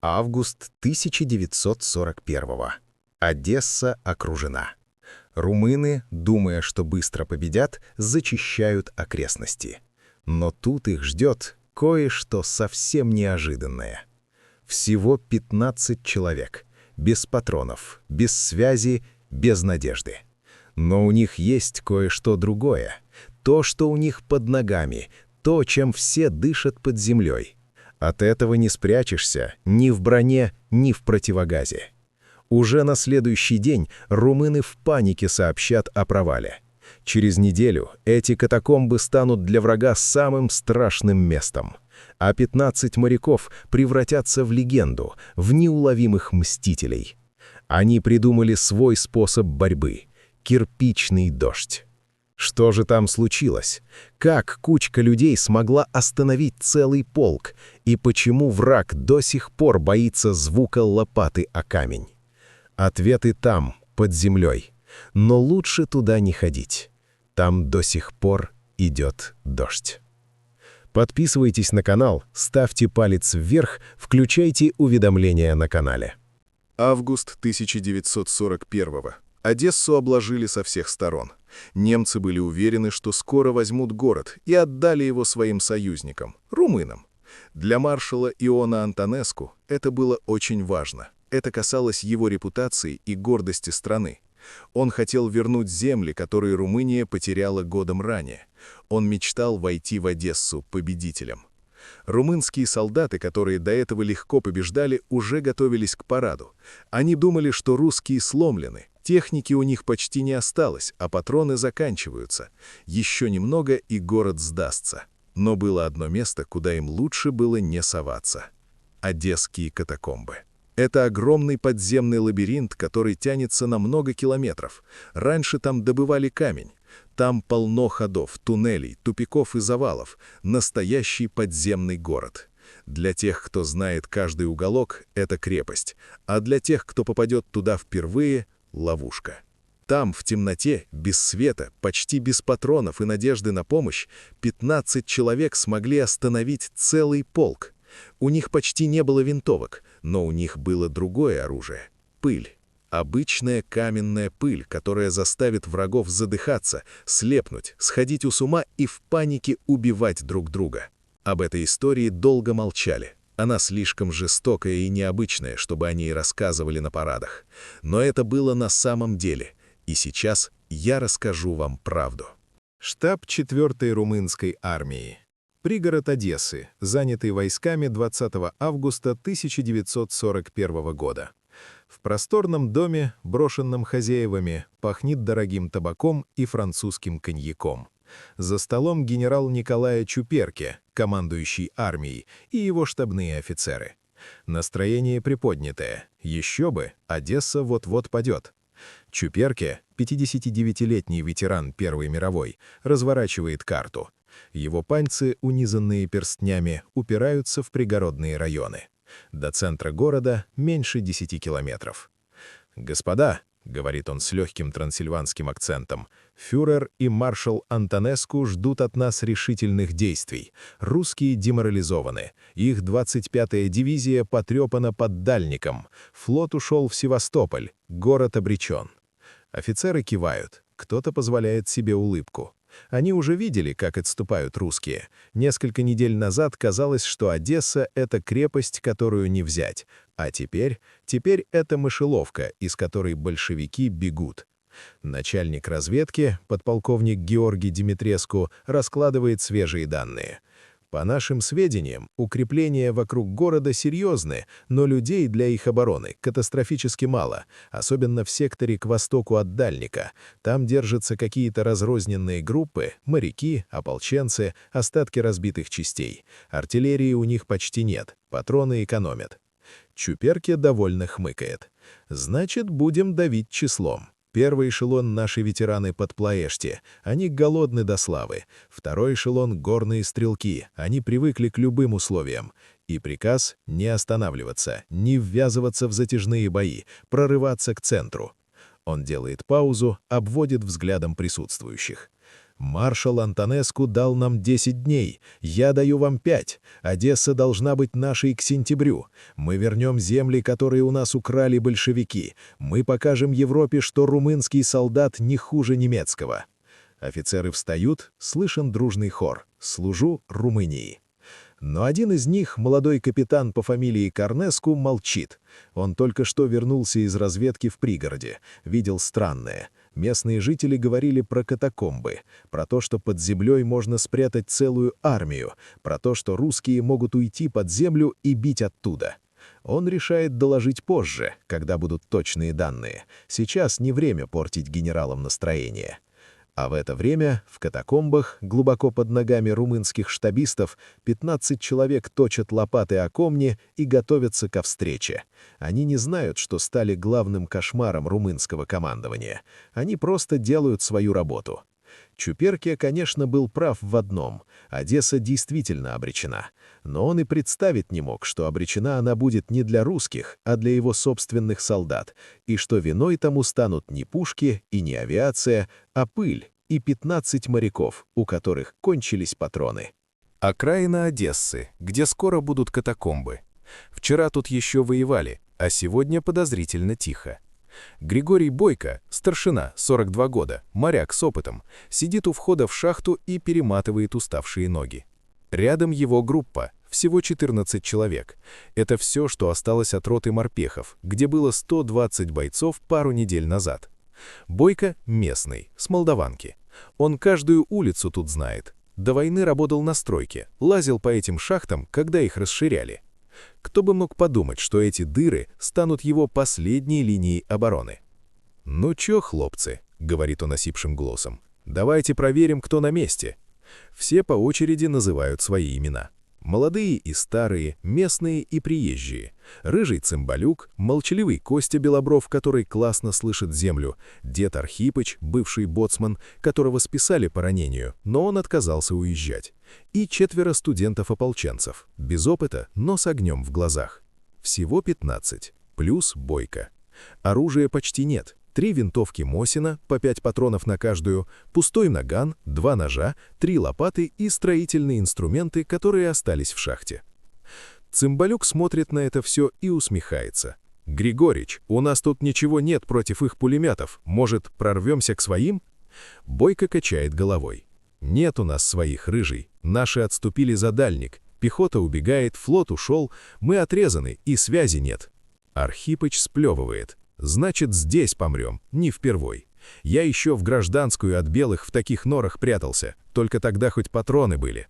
Август 1941-го. Одесса окружена. Румыны, думая, что быстро победят, зачищают окрестности. Но тут их ждет кое-что совсем неожиданное. Всего 15 человек. Без патронов, без связи, без надежды. Но у них есть кое-что другое. То, что у них под ногами, то, чем все дышат под землей. От этого не спрячешься ни в броне, ни в противогазе. Уже на следующий день румыны в панике сообщат о провале. Через неделю эти катакомбы станут для врага самым страшным местом, а 15 моряков превратятся в легенду, в неуловимых мстителей. Они придумали свой способ борьбы — кирпичный дождь. Что же там случилось? Как кучка людей смогла остановить целый полк? И почему враг до сих пор боится звука лопаты о камень? Ответы там, под землей. Но лучше туда не ходить. Там до сих пор идет дождь. Подписывайтесь на канал, ставьте палец вверх, включайте уведомления на канале. Август 1941-го. Одессу обложили со всех сторон. Немцы были уверены, что скоро возьмут город, и отдали его своим союзникам, румынам. Для маршала Иона Антонеску это было очень важно. Это касалось его репутации и гордости страны. Он хотел вернуть земли, которые Румыния потеряла годом ранее. Он мечтал войти в Одессу победителем. Румынские солдаты, которые до этого легко побеждали, уже готовились к параду. Они думали, что русские сломлены. Техники у них почти не осталось, а патроны заканчиваются. Еще немного, и город сдастся. Но было одно место, куда им лучше было не соваться. Одесские катакомбы. Это огромный подземный лабиринт, который тянется на много километров. Раньше там добывали камень. Там полно ходов, туннелей, тупиков и завалов. Настоящий подземный город. Для тех, кто знает каждый уголок, это крепость. А для тех, кто попадет туда впервые — ловушка. Там, в темноте, без света, почти без патронов и надежды на помощь, 15 человек смогли остановить целый полк. У них почти не было винтовок, но у них было другое оружие — пыль. Обычная каменная пыль, которая заставит врагов задыхаться, слепнуть, сходить с ума и в панике убивать друг друга. Об этой истории долго молчали. Она слишком жестокая и необычная, чтобы о ней рассказывали на парадах. Но это было на самом деле. И сейчас я расскажу вам правду. Штаб 4-й румынской армии. Пригород Одессы, занятый войсками 20 августа 1941 года. В просторном доме, брошенном хозяевами, пахнет дорогим табаком и французским коньяком. За столом генерал Николая Чуперке, командующий армией, и его штабные офицеры. Настроение приподнятое. Еще бы, Одесса вот-вот падет. Чуперке, 59-летний ветеран Первой мировой, разворачивает карту. Его пальцы, унизанные перстнями, упираются в пригородные районы. До центра города меньше 10 километров. «Господа», — говорит он с легким трансильванским акцентом, «фюрер и маршал Антонеску ждут от нас решительных действий. Русские деморализованы. Их 25-я дивизия потрепана под Дальником. Флот ушел в Севастополь. Город обречен». Офицеры кивают. Кто-то позволяет себе улыбку. Они уже видели, как отступают русские. Несколько недель назад казалось, что Одесса — это крепость, которую не взять. А теперь это мышеловка, из которой большевики бегут. Начальник разведки, подполковник Георгий Димитреску, раскладывает свежие данные. По нашим сведениям, укрепления вокруг города серьезны, но людей для их обороны катастрофически мало, особенно в секторе к востоку от Дальника. Там держатся какие-то разрозненные группы, моряки, ополченцы, остатки разбитых частей. Артиллерии у них почти нет, патроны экономят. Чуперке довольно хмыкает. «Значит, будем давить числом. Первый эшелон — наши ветераны под Плоэшти, они голодны до славы. Второй эшелон — горные стрелки, они привыкли к любым условиям. И приказ — не останавливаться, не ввязываться в затяжные бои, прорываться к центру». Он делает паузу, обводит взглядом присутствующих. Маршал Антонеску дал нам 10 дней, я даю вам 5. Одесса должна быть нашей к сентябрю. Мы вернем земли, которые у нас украли большевики. Мы покажем Европе, что румынский солдат не хуже немецкого». Офицеры встают, слышен дружный хор «Служу Румынии». Но один из них, молодой капитан по фамилии Корнеску, молчит. Он только что вернулся из разведки в пригороде, видел странное. Местные жители говорили про катакомбы, про то, что под землей можно спрятать целую армию, про то, что русские могут уйти под землю и бить оттуда. Он решает доложить позже, когда будут точные данные. Сейчас не время портить генералам настроение. А в это время в катакомбах, глубоко под ногами румынских штабистов, 15 человек точат лопаты о камни и готовятся ко встрече. Они не знают, что стали главным кошмаром румынского командования. Они просто делают свою работу. Чуперке, конечно, был прав в одном. Одесса действительно обречена. Но он и представить не мог, что обречена она будет не для русских, а для его собственных солдат, и что виной тому станут не пушки и не авиация, а пыль и 15 моряков, у которых кончились патроны. Окраина Одессы, где скоро будут катакомбы. Вчера тут еще воевали, а сегодня подозрительно тихо. Григорий Бойко, старшина, 42 года, моряк с опытом, сидит у входа в шахту и перематывает уставшие ноги. Рядом его группа, всего 14 человек. Это все, что осталось от роты морпехов, где было 120 бойцов пару недель назад. Бойко местный, с Молдаванки. Он каждую улицу тут знает. До войны работал на стройке, лазил по этим шахтам, когда их расширяли. Кто бы мог подумать, что эти дыры станут его последней линией обороны? «Ну чё, хлопцы», — говорит он осипшим голосом, — «давайте проверим, кто на месте». Все по очереди называют свои имена. Молодые и старые, местные и приезжие. Рыжий цимбалюк, молчаливый Костя Белобров, который классно слышит землю, дед Архипыч, бывший боцман, которого списали по ранению, но он отказался уезжать. И 4 студентов-ополченцев, без опыта, но с огнем в глазах. Всего 15, плюс Бойко. Оружия почти нет. 3 винтовки Мосина, по 5 патронов на каждую, пустой наган, 2 ножа, 3 лопаты и строительные инструменты, которые остались в шахте. Цимбалюк смотрит на это все и усмехается. «Григорич, у нас тут ничего нет против их пулеметов. Может, прорвемся к своим?» Бойко качает головой. «Нет у нас своих, Рыжий. Наши отступили за дальник. Пехота убегает, флот ушел, мы отрезаны и связи нет». Архипыч сплевывает. «Значит, здесь помрем, не впервой. Я еще в гражданскую от белых в таких норах прятался, только тогда хоть патроны были».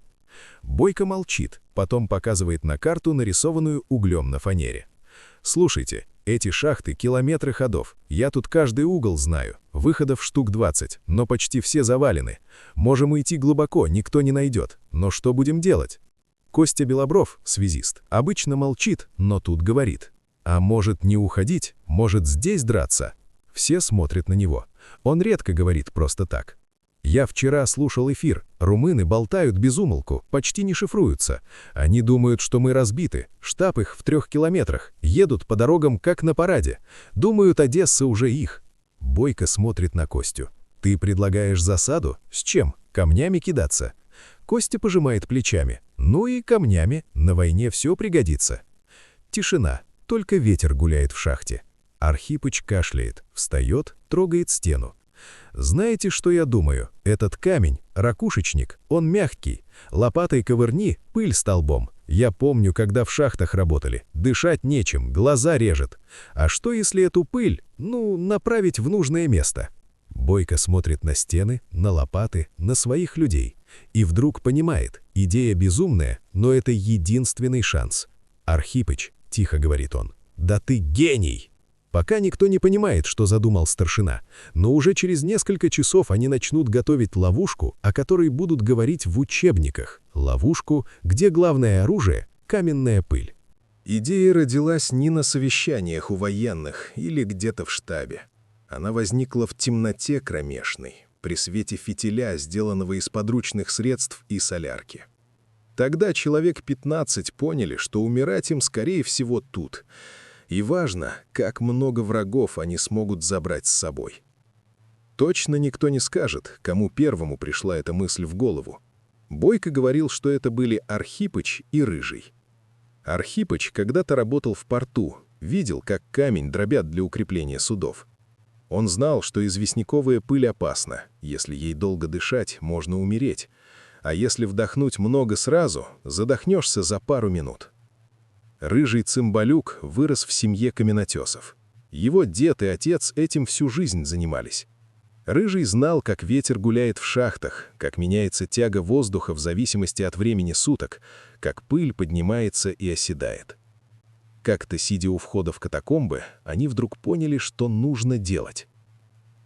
Бойко молчит, потом показывает на карту, нарисованную углем на фанере. «Слушайте, эти шахты — километры ходов. Я тут каждый угол знаю. Выходов штук 20, но почти все завалены. Можем уйти глубоко, никто не найдет. Но что будем делать?» Костя Белобров, связист, обычно молчит, но тут говорит. «А может, не уходить? Может, здесь драться?» Все смотрят на него. Он редко говорит просто так. «Я вчера слушал эфир. Румыны болтают без умолку, почти не шифруются. Они думают, что мы разбиты. Штаб их в 3 километрах. Едут по дорогам, как на параде. Думают, Одесса уже их». Бойко смотрит на Костю. «Ты предлагаешь засаду? С чем? Камнями кидаться?» Костя пожимает плечами. «Ну и камнями. На войне все пригодится». Тишина. Только ветер гуляет в шахте. Архипыч кашляет, встает, трогает стену. «Знаете, что я думаю? Этот камень, ракушечник, он мягкий. Лопатой ковырни, пыль столбом. Я помню, когда в шахтах работали. Дышать нечем, глаза режет. А что, если эту пыль, направить в нужное место?» Бойко смотрит на стены, на лопаты, на своих людей. И вдруг понимает, идея безумная, но это единственный шанс. «Архипыч», — тихо говорит он, — «да ты гений!» Пока никто не понимает, что задумал старшина, но уже через несколько часов они начнут готовить ловушку, о которой будут говорить в учебниках. Ловушку, где главное оружие — каменная пыль. Идея родилась не на совещаниях у военных или где-то в штабе. Она возникла в темноте кромешной, при свете фитиля, сделанного из подручных средств и солярки. Тогда человек 15 поняли, что умирать им, скорее всего, тут. И важно, как много врагов они смогут забрать с собой. Точно никто не скажет, кому первому пришла эта мысль в голову. Бойко говорил, что это были Архипыч и Рыжий. Архипыч когда-то работал в порту, видел, как камень дробят для укрепления судов. Он знал, что известняковая пыль опасна, если ей долго дышать, можно умереть, а если вдохнуть много сразу, задохнешься за пару минут. Рыжий цимбалюк вырос в семье каменотесов. Его дед и отец этим всю жизнь занимались. Рыжий знал, как ветер гуляет в шахтах, как меняется тяга воздуха в зависимости от времени суток, как пыль поднимается и оседает. Как-то, сидя у входа в катакомбы, они вдруг поняли, что нужно делать.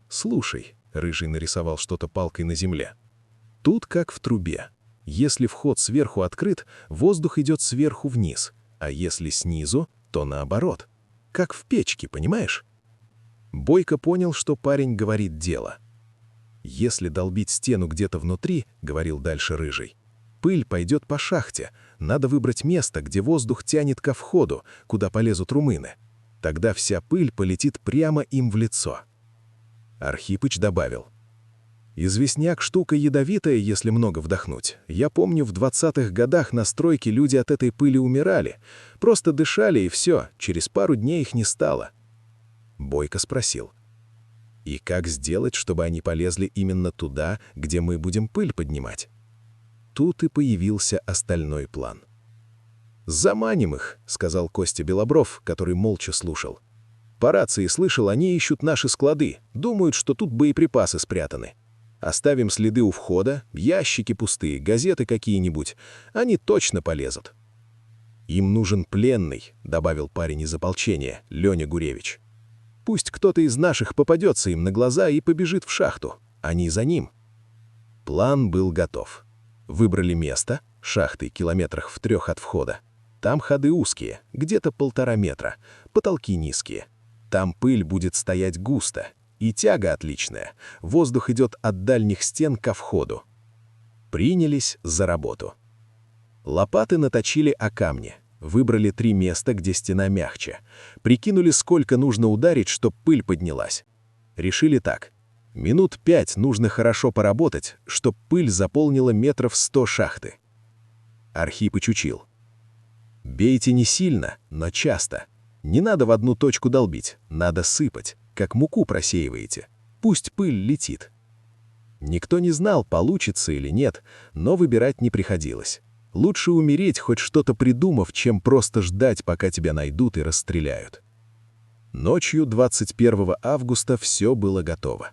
«Слушай», — Рыжий нарисовал что-то палкой на земле, — «тут как в трубе. Если вход сверху открыт, воздух идет сверху вниз, а если снизу, то наоборот. Как в печке, понимаешь?» Бойко понял, что парень говорит дело. «Если долбить стену где-то внутри, — говорил дальше Рыжий, — пыль пойдет по шахте, надо выбрать место, где воздух тянет ко входу, куда полезут румыны. Тогда вся пыль полетит прямо им в лицо». Архипыч добавил: «Известняк — штука ядовитая, если много вдохнуть. Я помню, в 20-х годах на стройке люди от этой пыли умирали. Просто дышали, и все, через пару дней их не стало». Бойко спросил: «И как сделать, чтобы они полезли именно туда, где мы будем пыль поднимать?» Тут и появился остальной план. «Заманим их», — сказал Костя Белобров, который молча слушал. «По рации слышал, они ищут наши склады, думают, что тут боеприпасы спрятаны. Оставим следы у входа, ящики пустые, газеты какие-нибудь. Они точно полезут». «Им нужен пленный», — добавил парень из ополчения, Леня Гуревич. «Пусть кто-то из наших попадется им на глаза и побежит в шахту. Они за ним». План был готов. Выбрали место, шахты километрах в 3 от входа. Там ходы узкие, где-то 1,5 метра, потолки низкие. Там пыль будет стоять густо, и тяга отличная. Воздух идет от дальних стен ко входу. Принялись за работу. Лопаты наточили о камне. Выбрали 3 места, где стена мягче. Прикинули, сколько нужно ударить, чтоб пыль поднялась. Решили так. Минут 5 нужно хорошо поработать, чтоб пыль заполнила метров 100 шахты. Архипыч учил: «Бейте не сильно, но часто. Не надо в одну точку долбить, надо сыпать, как муку просеиваете. Пусть пыль летит». Никто не знал, получится или нет, но выбирать не приходилось. Лучше умереть, хоть что-то придумав, чем просто ждать, пока тебя найдут и расстреляют. Ночью 21 августа все было готово.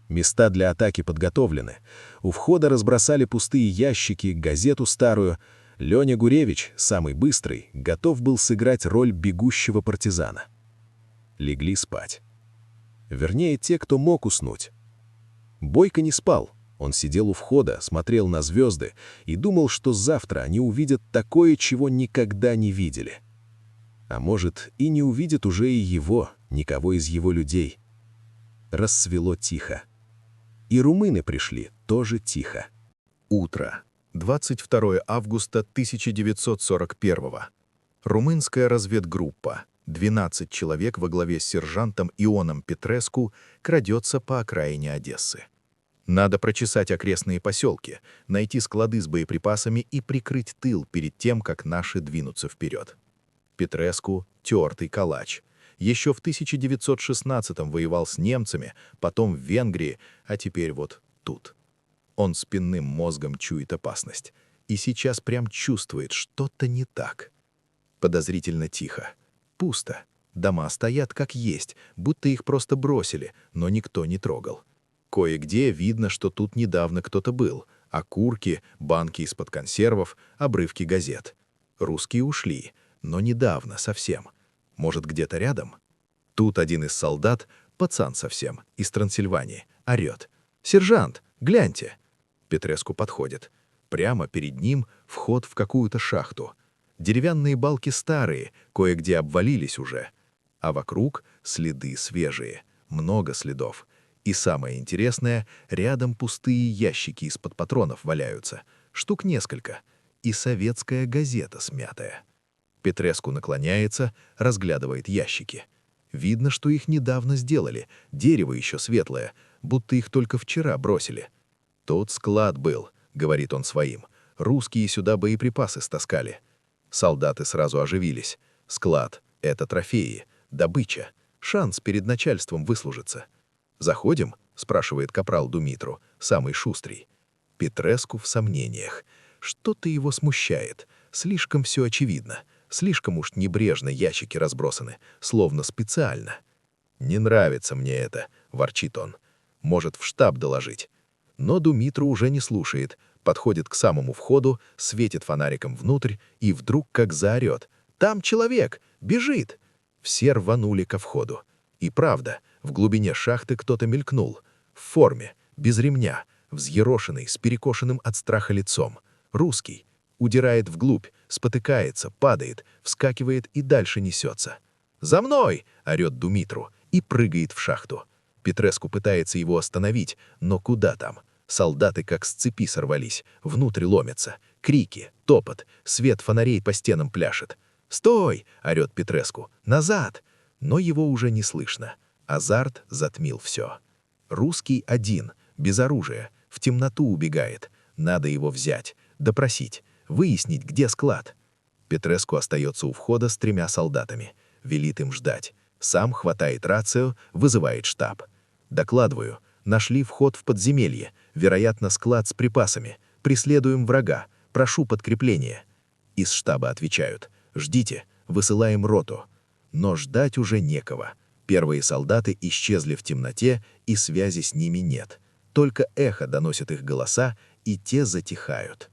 Места для атаки подготовлены. У входа разбросали пустые ящики, газету старую. Леня Гуревич, самый быстрый, готов был сыграть роль бегущего партизана. Легли спать. Вернее, те, кто мог уснуть. Бойко не спал. Он сидел у входа, смотрел на звезды и думал, что завтра они увидят такое, чего никогда не видели. А может, и не увидят уже и его, никого из его людей. Рассвело тихо. И румыны пришли тоже тихо. Утро. 22 августа 1941. Румынская разведгруппа. 12 человек во главе с сержантом Ионом Петреску крадется по окраине Одессы. Надо прочесать окрестные поселки, найти склады с боеприпасами и прикрыть тыл перед тем, как наши двинутся вперед. Петреску — тертый калач. Еще в 1916-м воевал с немцами, потом в Венгрии, а теперь вот тут. Он спинным мозгом чует опасность. И сейчас прям чувствует, что-то не так. Подозрительно тихо. Пусто. Дома стоят как есть, будто их просто бросили, но никто не трогал. Кое-где видно, что тут недавно кто-то был. Окурки, банки из-под консервов, обрывки газет. Русские ушли, но недавно совсем. Может, где-то рядом? Тут один из солдат, пацан совсем, из Трансильвании, орет: «Сержант, гляньте!» Петреску подходит. Прямо перед ним вход в какую-то шахту. Деревянные балки старые, кое-где обвалились уже. А вокруг следы свежие, много следов. И самое интересное, рядом пустые ящики из-под патронов валяются, штук несколько, и советская газета смятая. Петреску наклоняется, разглядывает ящики. Видно, что их недавно сделали, дерево еще светлое, будто их только вчера бросили. «Тут склад был», — говорит он своим. «Русские сюда боеприпасы стаскали». Солдаты сразу оживились. Склад — это трофеи, добыча, шанс перед начальством выслужиться. «Заходим?» — спрашивает капрал Думитру, самый шустрый. Петреску в сомнениях. Что-то его смущает. Слишком все очевидно. Слишком уж небрежно ящики разбросаны, словно специально. «Не нравится мне это», — ворчит он. «Может, в штаб доложить». Но Думитру уже не слушает, подходит к самому входу, светит фонариком внутрь и вдруг как заорет: «Там человек! Бежит!» Все рванули ко входу. И правда, в глубине шахты кто-то мелькнул. В форме, без ремня, взъерошенный, с перекошенным от страха лицом. Русский. Удирает вглубь, спотыкается, падает, вскакивает и дальше несется. «За мной!» — орет Думитру и прыгает в шахту. Петреску пытается его остановить, но куда там? Солдаты как с цепи сорвались, внутрь ломятся. Крики, топот, свет фонарей по стенам пляшет. «Стой!» — орет Петреску. «Назад!» Но его уже не слышно. Азарт затмил все. Русский один, без оружия, в темноту убегает. Надо его взять, допросить, выяснить, где склад. Петреску остается у входа с 3 солдатами. Велит им ждать. Сам хватает рацию, вызывает штаб. Докладываю. Нашли вход в подземелье. Вероятно, склад с припасами. Преследуем врага. Прошу подкрепления. Из штаба отвечают. Ждите, высылаем роту. Но ждать уже некого. Первые солдаты исчезли в темноте, и связи с ними нет. Только эхо доносит их голоса, и те затихают.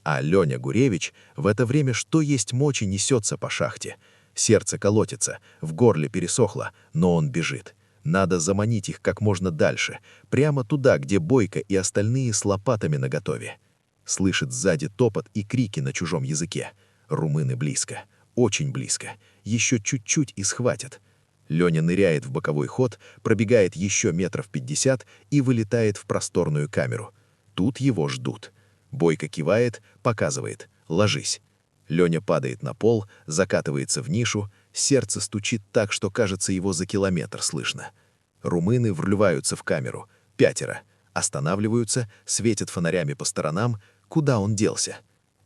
А Леня Гуревич в это время что есть мочи несется по шахте. Сердце колотится, в горле пересохло, но он бежит. Надо заманить их как можно дальше, прямо туда, где Бойко и остальные с лопатами наготове. Слышит сзади топот и крики на чужом языке. Румыны близко, очень близко, еще чуть-чуть и схватят. Леня ныряет в боковой ход, пробегает еще 50 и вылетает в просторную камеру. Тут его ждут. Бойко кивает, показывает: «Ложись». Леня падает на пол, закатывается в нишу, сердце стучит так, что, кажется, его за километр слышно. Румыны врываются в камеру. 5. Останавливаются, светят фонарями по сторонам. Куда он делся?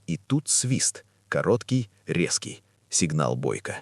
И тут свист. Короткий, резкий. Сигнал Бойко.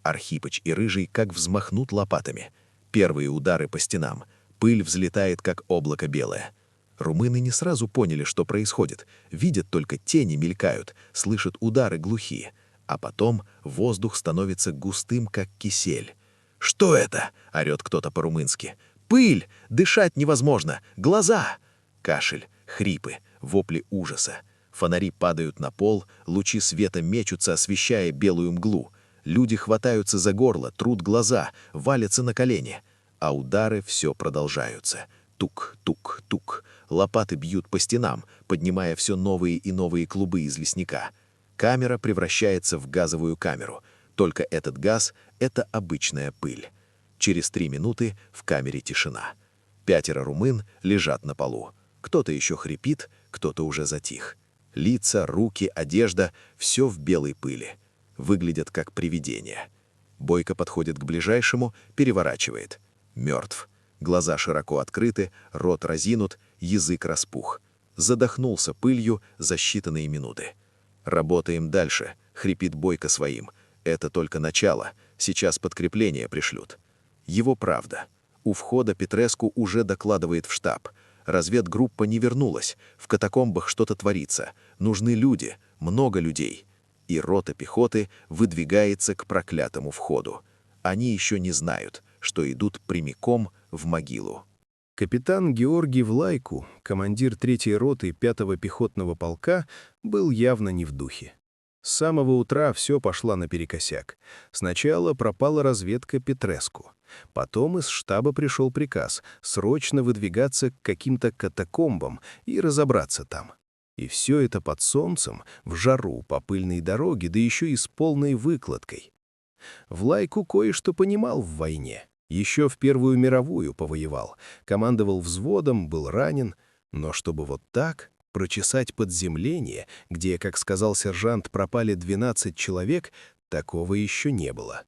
Архипыч и Рыжий как взмахнут лопатами. Первые удары по стенам. Пыль взлетает, как облако белое. Румыны не сразу поняли, что происходит. Видят только тени мелькают, слышат удары глухие. А потом воздух становится густым, как кисель. «Что это?» — орет кто-то по-румынски. «Пыль! Дышать невозможно! Глаза!» Кашель, хрипы, вопли ужаса. Фонари падают на пол, лучи света мечутся, освещая белую мглу. Люди хватаются за горло, трут глаза, валятся на колени. А удары все продолжаются. Тук, тук, тук. Лопаты бьют по стенам, поднимая все новые и новые клубы известняка. Камера превращается в газовую камеру. Только этот газ — это обычная пыль. Через 3 минуты в камере тишина. 5 румын лежат на полу. Кто-то еще хрипит, кто-то уже затих. Лица, руки, одежда — все в белой пыли. Выглядят как привидения. Бойко подходит к ближайшему, переворачивает. Мертв. Глаза широко открыты, рот разинут, язык распух. Задохнулся пылью за считанные минуты. «Работаем дальше», — хрипит Бойко своим. «Это только начало. Сейчас подкрепление пришлют». Его правда. У входа Петреску уже докладывает в штаб. Разведгруппа не вернулась. В катакомбах что-то творится. Нужны люди, много людей. И рота пехоты выдвигается к проклятому входу. Они еще не знают, что идут прямиком в могилу. Капитан Георгий Влайку, командир 3-й роты 5-го пехотного полка, был явно не в духе. С самого утра все пошло наперекосяк. Сначала пропала разведка Петреску. Потом из штаба пришел приказ срочно выдвигаться к каким-то катакомбам и разобраться там. И все это под солнцем, в жару, по пыльной дороге, да еще и с полной выкладкой. Влайку кое-что понимал в войне. Еще в Первую мировую повоевал, командовал взводом, был ранен, но чтобы вот так прочесать подземление, где, как сказал сержант, пропали 12 человек, такого еще не было.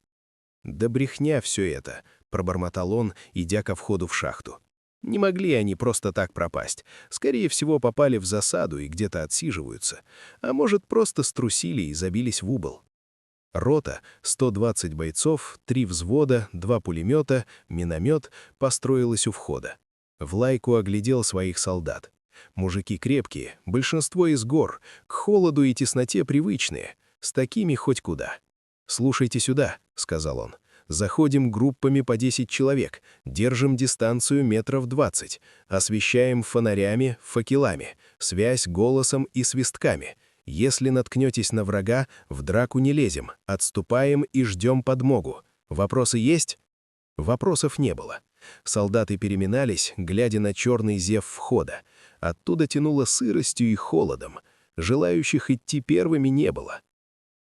«Да брехня все это», — пробормотал он, идя ко входу в шахту. Не могли они просто так пропасть. Скорее всего, попали в засаду и где-то отсиживаются. А может, просто струсили и забились в угол. Рота, 120 бойцов, 3 взвода, 2 пулемета, миномет построилась у входа. Влайку оглядел своих солдат. Мужики крепкие, большинство из гор, к холоду и тесноте привычные, с такими хоть куда. «Слушайте сюда», — сказал он. «Заходим группами по 10 человек, держим дистанцию метров 20, освещаем фонарями, факелами, связь голосом и свистками. Если наткнетесь на врага, в драку не лезем, отступаем и ждем подмогу. Вопросы есть?» Вопросов не было. Солдаты переминались, глядя на черный зев входа. Оттуда тянуло сыростью и холодом. Желающих идти первыми не было.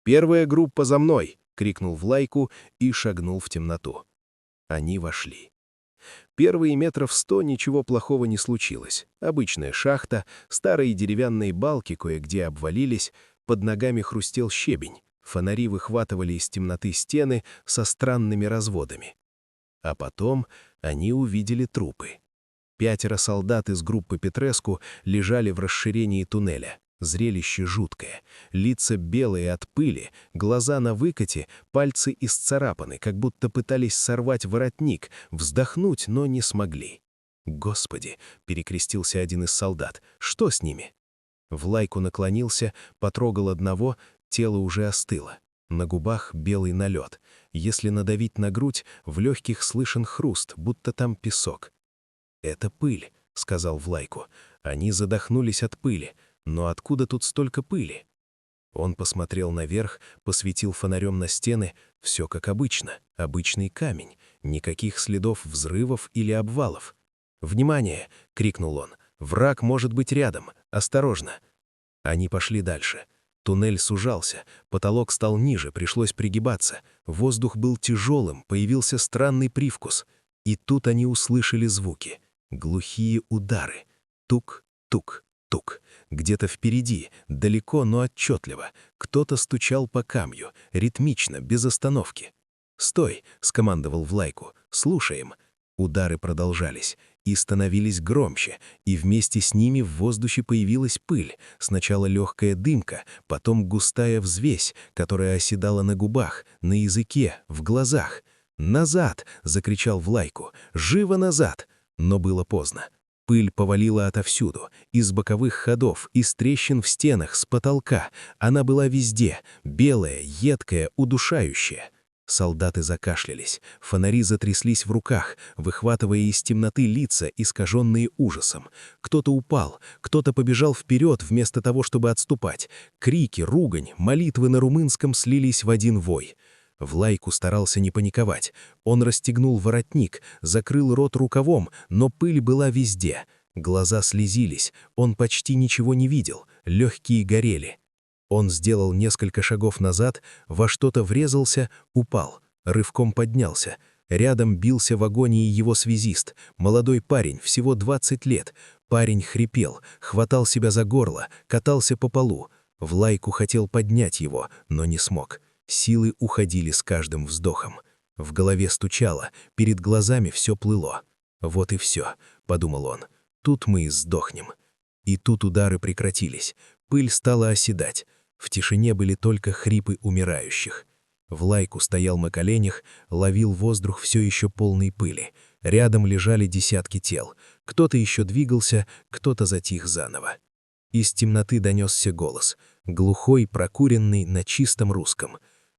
«Первая группа за мной!» — крикнул Влайку и шагнул в темноту. Они вошли. Первые метров 100 ничего плохого не случилось. Обычная шахта, старые деревянные балки кое-где обвалились, под ногами хрустел щебень, фонари выхватывали из темноты стены со странными разводами. А потом они увидели трупы. 5 солдат из группы Петреску лежали в расширении туннеля. Зрелище жуткое. Лица белые от пыли, глаза на выкате, пальцы исцарапаны, как будто пытались сорвать воротник, вздохнуть, но не смогли. «Господи!» — перекрестился один из солдат. «Что с ними?» Влайку наклонился, потрогал одного, тело уже остыло. На губах белый налет. Если надавить на грудь, в легких слышен хруст, будто там песок. «Это пыль», — сказал Влайку. «Они задохнулись от пыли. Но откуда тут столько пыли?» Он посмотрел наверх, посветил фонарем на стены. Все как обычно. Обычный камень. Никаких следов взрывов или обвалов. «Внимание!» — крикнул он. «Враг может быть рядом. Осторожно!» Они пошли дальше. Туннель сужался, потолок стал ниже, пришлось пригибаться. Воздух был тяжелым, появился странный привкус. И тут они услышали звуки. Глухие удары. Тук-тук. Тук. Где-то впереди, далеко, но отчетливо, кто-то стучал по камню, ритмично, без остановки. «Стой!» — скомандовал Влайку. «Слушаем». Удары продолжались и становились громче, и вместе с ними в воздухе появилась пыль, сначала легкая дымка, потом густая взвесь, которая оседала на губах, на языке, в глазах. «Назад!» — закричал Влайку. «Живо назад!» Но было поздно. Пыль повалила отовсюду, из боковых ходов, из трещин в стенах, с потолка. Она была везде, белая, едкая, удушающая. Солдаты закашлялись, фонари затряслись в руках, выхватывая из темноты лица, искаженные ужасом. Кто-то упал, кто-то побежал вперед вместо того, чтобы отступать. Крики, ругань, молитвы на румынском слились в один вой. Влайку старался не паниковать. Он расстегнул воротник, закрыл рот рукавом, но пыль была везде. Глаза слезились, он почти ничего не видел, легкие горели. Он сделал несколько шагов назад, во что-то врезался, упал, рывком поднялся. Рядом бился в агонии его связист, молодой парень, всего 20 лет. Парень хрипел, хватал себя за горло, катался по полу. Влайку хотел поднять его, но не смог. Силы уходили с каждым вздохом. В голове стучало, перед глазами все плыло. «Вот и все», — подумал он, — «тут мы и сдохнем». И тут удары прекратились, пыль стала оседать. В тишине были только хрипы умирающих. Влайку стоял на коленях, ловил воздух все еще полной пыли. Рядом лежали десятки тел. Кто-то еще двигался, кто-то затих заново. Из темноты донесся голос, глухой, прокуренный на чистом русском.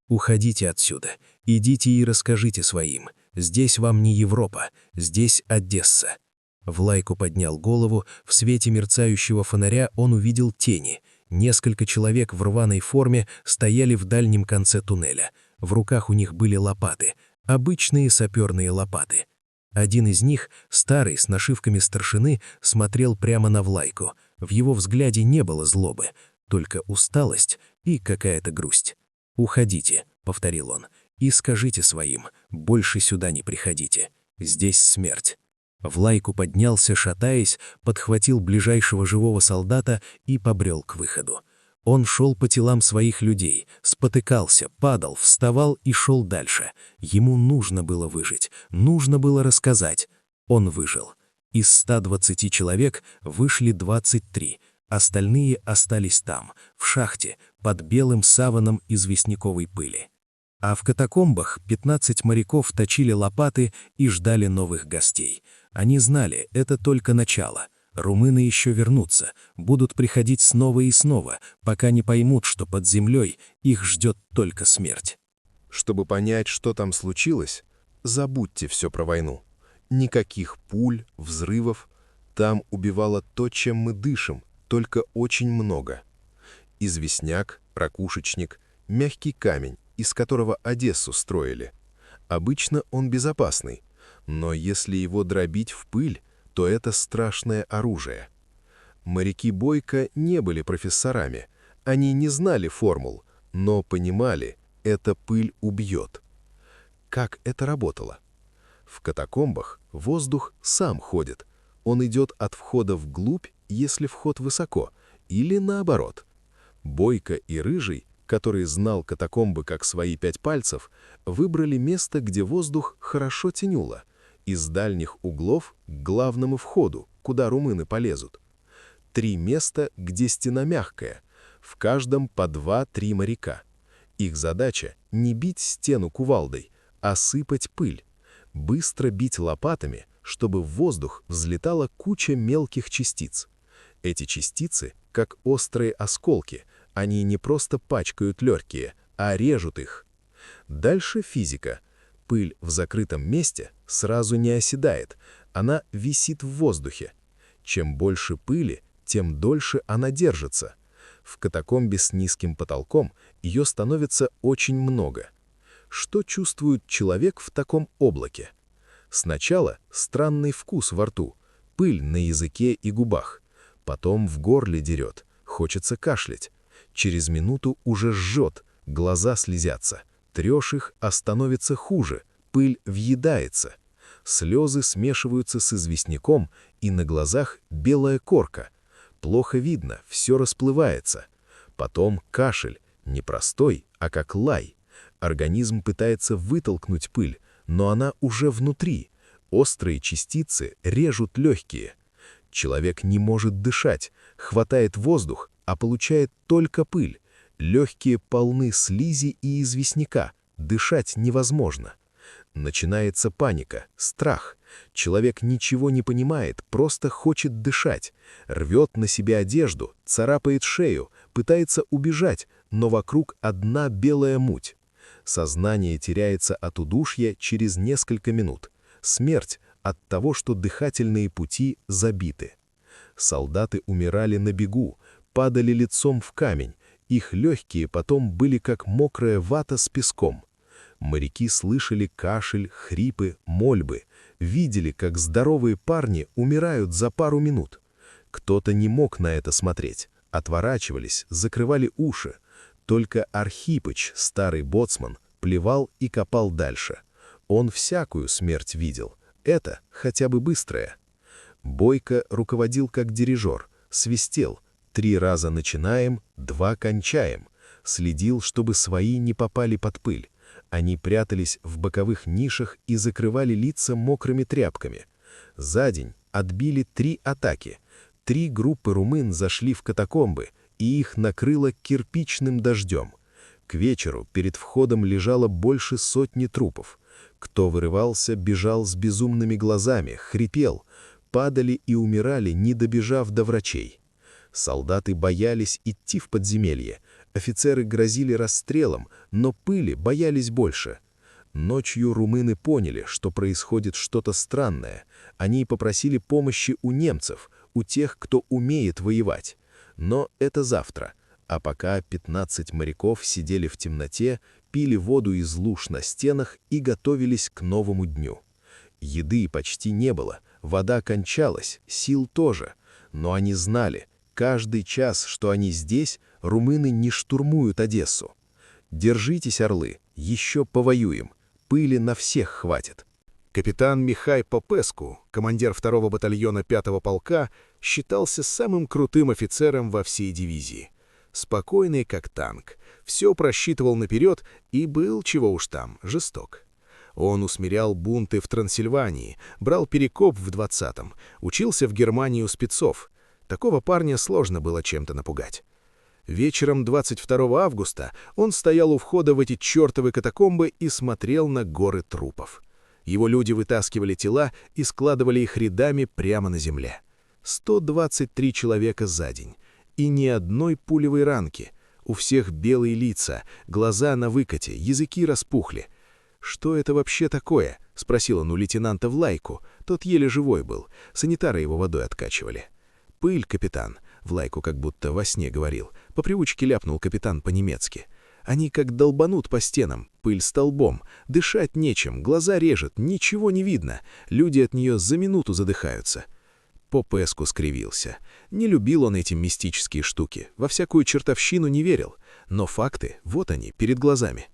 «Уходите отсюда, идите и расскажите своим. Здесь вам не Европа, здесь Одесса». Влайку поднял голову, в свете мерцающего фонаря он увидел тени. Несколько человек в рваной форме стояли в дальнем конце туннеля. В руках у них были лопаты, обычные саперные лопаты. Один из них, старый, с нашивками старшины, смотрел прямо на Влайку. В его взгляде не было злобы, только усталость и какая-то грусть. «Уходите», — повторил он, — «и скажите своим, больше сюда не приходите. Здесь смерть». Влайку поднялся, шатаясь, подхватил ближайшего живого солдата и побрел к выходу. Он шел по телам своих людей, спотыкался, падал, вставал и шел дальше. Ему нужно было выжить, нужно было рассказать. Он выжил. Из 120 человек вышли 23, остальные остались там, в шахте, под белым саваном известняковой пыли. А в катакомбах 15 моряков точили лопаты и ждали новых гостей. Они знали, это только начало. Румыны еще вернутся, будут приходить снова и снова, пока не поймут, что под землей их ждет только смерть. Чтобы понять, что там случилось, забудьте все про войну. Никаких пуль, взрывов. Там убивало то, чем мы дышим, только очень много. Известняк, ракушечник, мягкий камень, из которого Одессу строили. Обычно он безопасный, но если его дробить в пыль, то это страшное оружие. Моряки Бойко не были профессорами, они не знали формул, но понимали, эта пыль убьет. Как это работало? В катакомбах воздух сам ходит, он идет от входа вглубь, если вход высоко, или наоборот. Бойко и Рыжий, который знал катакомбы как свои 5 пальцев, выбрали место, где воздух хорошо тянуло, из дальних углов к главному входу, куда румыны полезут. 3 места, где стена мягкая, в каждом по 2-3 моряка. Их задача — не бить стену кувалдой, а сыпать пыль, быстро бить лопатами, чтобы в воздух взлетала куча мелких частиц. Эти частицы, как острые осколки, они не просто пачкают легкие, а режут их. Дальше физика. Пыль в закрытом месте сразу не оседает, она висит в воздухе. Чем больше пыли, тем дольше она держится. В катакомбе с низким потолком ее становится очень много. Что чувствует человек в таком облаке? Сначала странный вкус во рту, пыль на языке и губах. Потом в горле дерет, хочется кашлять. Через минуту уже жжет, глаза слезятся. Трешь их, а становится хуже, пыль въедается. Слезы смешиваются с известняком, и на глазах белая корка. Плохо видно, все расплывается. Потом кашель, не простой, а как лай. Организм пытается вытолкнуть пыль, но она уже внутри. Острые частицы режут легкие. Человек не может дышать, хватает воздух, а получает только пыль. Легкие полны слизи и известняка, дышать невозможно. Начинается паника, страх. Человек ничего не понимает, просто хочет дышать. Рвет на себе одежду, царапает шею, пытается убежать, но вокруг одна белая муть. Сознание теряется от удушья через несколько минут. Смерть от того, что дыхательные пути забиты. Солдаты умирали на бегу, падали лицом в камень. Их легкие потом были как мокрая вата с песком. Моряки слышали кашель, хрипы, мольбы, видели, как здоровые парни умирают за пару минут. Кто-то не мог на это смотреть, отворачивались, закрывали уши. Только Архипыч, старый боцман, плевал и копал дальше. Он всякую смерть видел, это хотя бы быстрая. Бойко руководил как дирижер, свистел. 3 раза начинаем, 2 кончаем. Следил, чтобы свои не попали под пыль. Они прятались в боковых нишах и закрывали лица мокрыми тряпками. За день отбили 3 атаки. 3 группы румын зашли в катакомбы, и их накрыло кирпичным дождем. К вечеру перед входом лежало больше 100 трупов. Кто вырывался, бежал с безумными глазами, хрипел. Падали и умирали, не добежав до врачей. Солдаты боялись идти в подземелье, офицеры грозили расстрелом, но пыли боялись больше. Ночью румыны поняли, что происходит что-то странное. Они попросили помощи у немцев, у тех, кто умеет воевать. Но это завтра. А пока 15 моряков сидели в темноте, пили воду из луж на стенах и готовились к новому дню. Еды почти не было, вода кончалась, сил тоже. Но они знали, каждый час, что они здесь, румыны не штурмуют Одессу. Держитесь, орлы, еще повоюем, пыли на всех хватит. Капитан Михай Попеску, командир 2-го батальона 5-го полка, считался самым крутым офицером во всей дивизии. Спокойный, как танк, все просчитывал наперед и был, чего уж там, жесток. Он усмирял бунты в Трансильвании, брал Перекоп в 20-м, учился в Германии у спецов. Такого парня сложно было чем-то напугать. Вечером 22 августа он стоял у входа в эти чертовы катакомбы и смотрел на горы трупов. Его люди вытаскивали тела и складывали их рядами прямо на земле. 123 человека за день. И ни одной пулевой ранки. У всех белые лица, глаза на выкате, языки распухли. «Что это вообще такое?» — спросил он у лейтенанта Влайку. Тот еле живой был. Санитары его водой откачивали. «Пыль, капитан», — Влайку как будто во сне говорил. По привычке ляпнул капитан по-немецки. «Они как долбанут по стенам, пыль столбом. Дышать нечем, глаза режет, ничего не видно. Люди от нее за минуту задыхаются». Попеску скривился. Не любил он эти мистические штуки, во всякую чертовщину не верил. Но факты, вот они, перед глазами.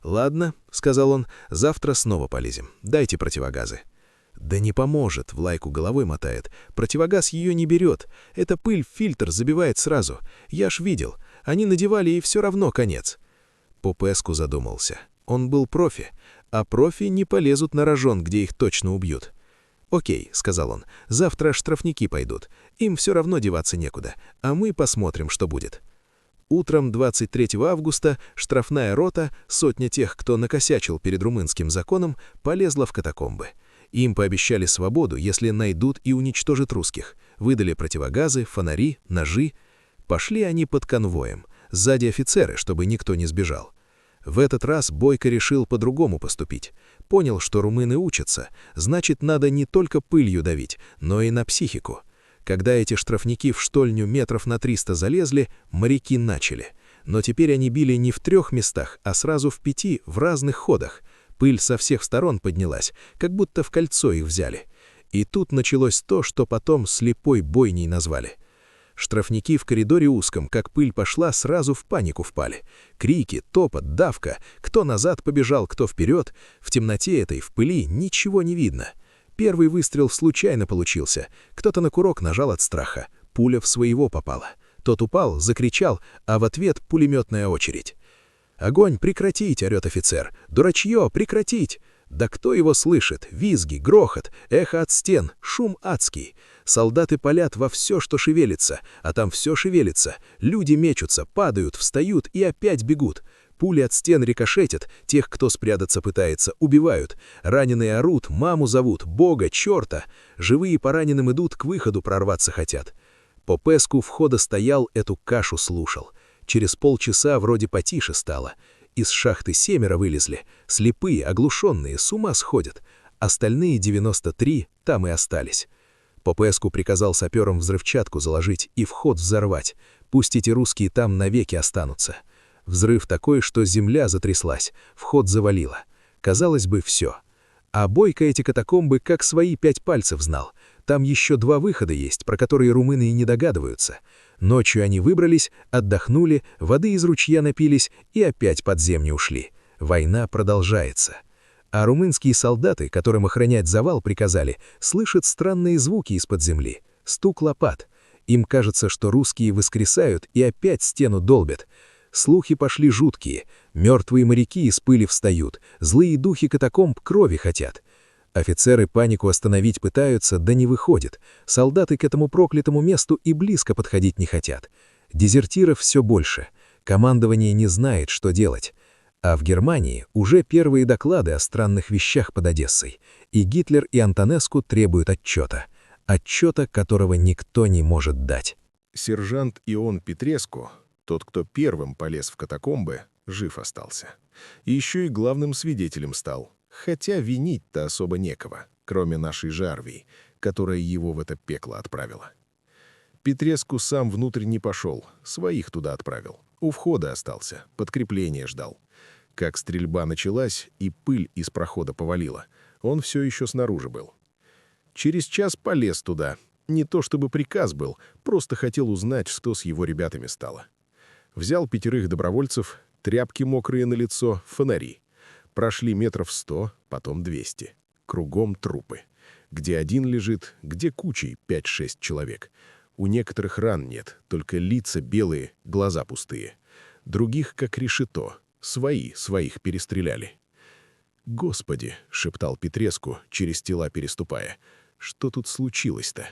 «Ладно», — сказал он, — «завтра снова полезем. Дайте противогазы». «Да не поможет», — Влайку головой мотает. «Противогаз ее не берет. Эта пыль фильтр забивает сразу. Я ж видел. Они надевали, и все равно конец». Попеску задумался. Он был профи, а профи не полезут на рожон, где их точно убьют. «Окей», — сказал он, — «завтра штрафники пойдут. Им все равно деваться некуда, а мы посмотрим, что будет». Утром 23 августа штрафная рота, сотня тех, кто накосячил перед румынским законом, полезла в катакомбы. Им пообещали свободу, если найдут и уничтожат русских. Выдали противогазы, фонари, ножи. Пошли они под конвоем. Сзади офицеры, чтобы никто не сбежал. В этот раз Бойко решил по-другому поступить. Понял, что румыны учатся, значит, надо не только пылью давить, но и на психику. Когда эти штрафники в штольню метров на 300 залезли, моряки начали. Но теперь они били не в 3 местах, а сразу в 5, в разных ходах. Пыль со всех сторон поднялась, как будто в кольцо их взяли. И тут началось то, что потом слепой бойней назвали. Штрафники в коридоре узком, как пыль пошла, сразу в панику впали. Крики, топот, давка. Кто назад побежал, кто вперед. В темноте этой, в пыли, ничего не видно. Первый выстрел случайно получился. Кто-то на курок нажал от страха. Пуля в своего попала. Тот упал, закричал, а в ответ пулеметная очередь. «Огонь прекратить!» — орет офицер. «Дурачье, прекратить!» Да кто его слышит? Визги, грохот, эхо от стен, шум адский. Солдаты палят во все, что шевелится, а там все шевелится. Люди мечутся, падают, встают и опять бегут. Пули от стен рикошетят, тех, кто спрятаться пытается, убивают. Раненые орут, маму зовут, бога, черта. Живые по раненым идут, к выходу прорваться хотят. Попеску входа стоял, эту кашу слушал. Через полчаса вроде потише стало. Из шахты 7 вылезли, слепые, оглушенные, с ума сходят. Остальные 93 там и остались. Попеску приказал саперам взрывчатку заложить и вход взорвать. Пусть эти русские там навеки останутся. Взрыв такой, что земля затряслась, вход завалило. Казалось бы, все. А Бойко эти катакомбы как свои 5 пальцев знал. Там еще 2 выхода есть, про которые румыны и не догадываются. Ночью они выбрались, отдохнули, воды из ручья напились и опять под землю ушли. Война продолжается. А румынские солдаты, которым охранять завал приказали, слышат странные звуки из-под земли. Стук лопат. Им кажется, что русские воскресают и опять стену долбят. Слухи пошли жуткие. Мертвые моряки из пыли встают. Злые духи катакомб крови хотят. Офицеры панику остановить пытаются, да не выходит. Солдаты к этому проклятому месту и близко подходить не хотят. Дезертиров все больше. Командование не знает, что делать. А в Германии уже первые доклады о странных вещах под Одессой. И Гитлер и Антонеску требуют отчета. Отчета, которого никто не может дать. Сержант Ион Петреску, тот, кто первым полез в катакомбы, жив остался. И еще и главным свидетелем стал. Хотя винить-то особо некого, кроме нашей же Арвии, которая его в это пекло отправила. Петреску сам внутрь не пошел, своих туда отправил. У входа остался, подкрепление ждал. Как стрельба началась и пыль из прохода повалила, он все еще снаружи был. Через час полез туда. Не то чтобы приказ был, просто хотел узнать, что с его ребятами стало. Взял 5 добровольцев, тряпки мокрые на лицо, фонари. Прошли метров 100, потом 200. Кругом трупы. Где один лежит, где кучей 5-6 человек. У некоторых ран нет, только лица белые, глаза пустые. Других, как решето, своих перестреляли. «Господи!» — шептал Петреску, через тела переступая. «Что тут случилось-то?»